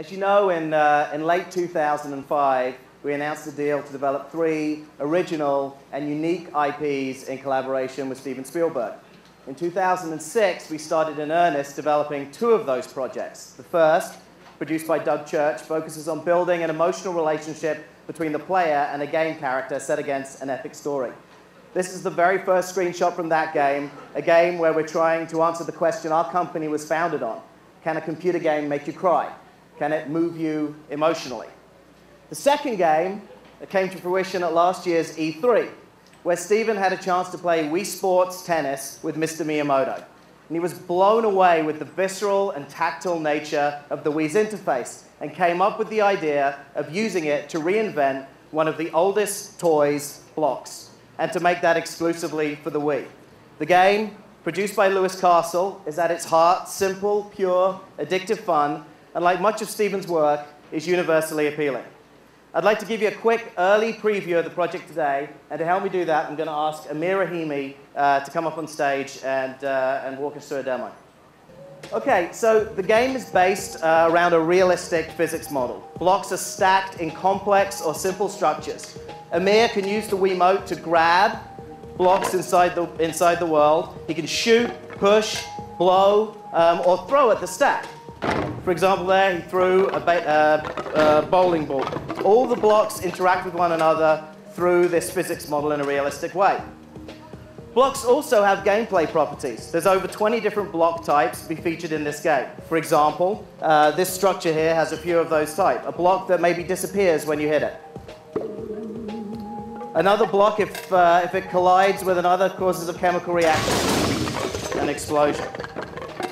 As you know, in late 2005, we announced a deal to develop 3 original and unique IPs in collaboration with Steven Spielberg. In 2006, we started in earnest developing 2 of those projects. The first, produced by Doug Church, focuses on building an emotional relationship between the player and a game character set against an epic story. This is the very first screenshot from that game, a game where we're trying to answer the question our company was founded on. Can a computer game make you cry? Can it move you emotionally? The second game came to fruition at last year's E3, where Steven had a chance to play Wii Sports Tennis with Mr. Miyamoto. And he was blown away with the visceral and tactile nature of the Wii's interface and came up with the idea of using it to reinvent one of the oldest toys, blocks, and to make that exclusively for the Wii. The game, produced by Lewis Castle, is at its heart simple, pure, addictive fun, and like much of Steven's work, is universally appealing. I'd like to give you a quick early preview of the project today, and to help me do that, I'm going to ask Amir Rahimi to come up on stage and walk us through a demo. Okay, so the game is based around a realistic physics model. Blocks are stacked in complex or simple structures. Amir can use the Wiimote to grab blocks inside the world. He can shoot, push, blow, or throw at the stack. For example, there he threw a bowling ball. All the blocks interact with one another through this physics model in a realistic way. Blocks also have gameplay properties. There's over 20 different block types to be featured in this game. For example, this structure here has a few of those types. A block that maybe disappears when you hit it. Another block, if it collides with another, causes a chemical reaction, an explosion.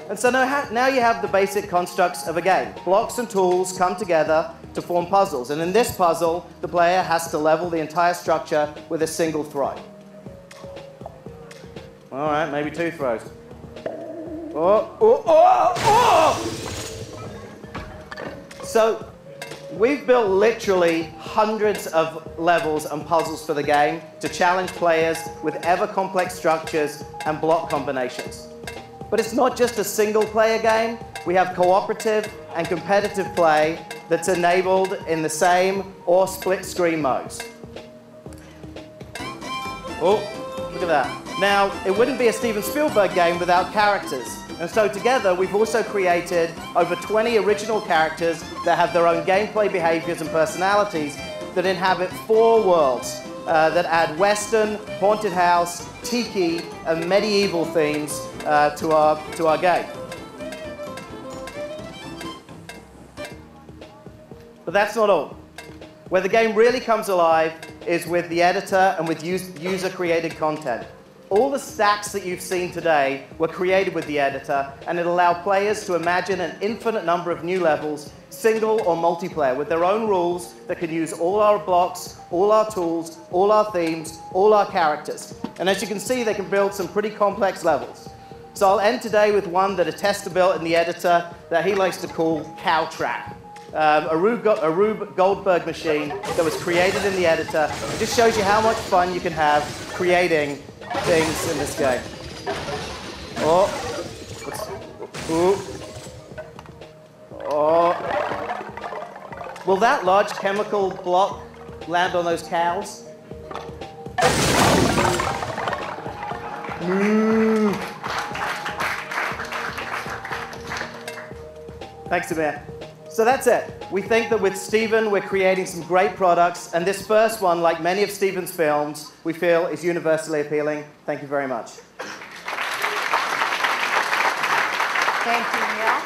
And so now you have the basic constructs of a game. Blocks and tools come together to form puzzles. And in this puzzle, the player has to level the entire structure with a single throw. All right, maybe 2 throws. Oh, oh, oh, oh! So we've built literally hundreds of levels and puzzles for the game to challenge players with ever-complex structures and block combinations. But it's not just a single-player game. We have cooperative and competitive play that's enabled in the same or split-screen modes. Oh, look at that. Now, it wouldn't be a Steven Spielberg game without characters. And so together, we've also created over 20 original characters that have their own gameplay behaviors and personalities that inhabit 4 worlds that add Western, haunted house, tiki, and medieval themes to our game. But that's not all. Where the game really comes alive is with the editor and with user-created content. All the stacks that you've seen today were created with the editor, and it allowed players to imagine an infinite number of new levels, single or multiplayer, with their own rules that can use all our blocks, all our tools, all our themes, all our characters. And as you can see, they can build some pretty complex levels. So I'll end today with one that a tester built in the editor that he likes to call Cow Trap. A Rube Goldberg machine that was created in the editor. It just shows you how much fun you can have creating things in this game. Oh. Ooh. Oh. Will that large chemical block land on those cows? Moo. Thanks, Amir. So that's it. We think that with Steven, we're creating some great products, and this first one, like many of Steven's films, we feel is universally appealing. Thank you very much. Thank you, Neil.